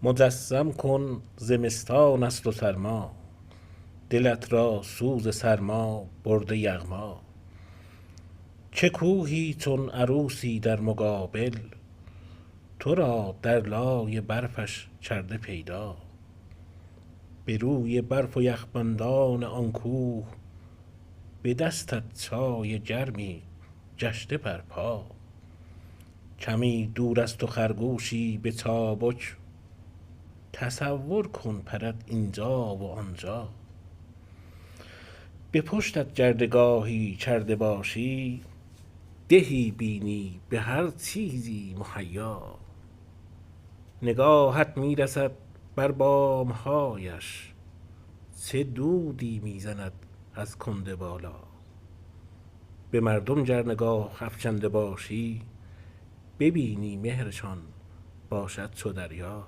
مجسم کن زمستان است و سرما، دلت را سوز سرما برده یغما. چه کوهی چون عروسی در مقابل، تو را در لای برفش کرده پیدا. به روی برف و یخبندان آن کوه، به دستت چای گرمی گشته برپا. کمی دور است و خرگوشی به چابک، تصور کن پرد اینجا و آنجا. به پشتت گردگاهی کرده باشی، دهی بینی به هر چیزی مهیا. نگاهت میرسد بر بامهایش، چه دودی میزند از کنده بالا. به مردم گر نگاه افکنده باشی، ببینی مهرشان باشد چو دریا.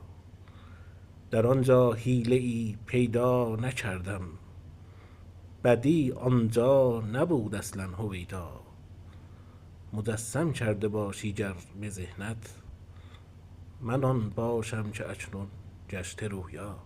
در آنجا حیله ای پیدا نکردم، بدی آنجا نبود اصلا هویدا. مجسم کرده باشی گر به ذهنت، من آن باشم که اکنون گشته رویا.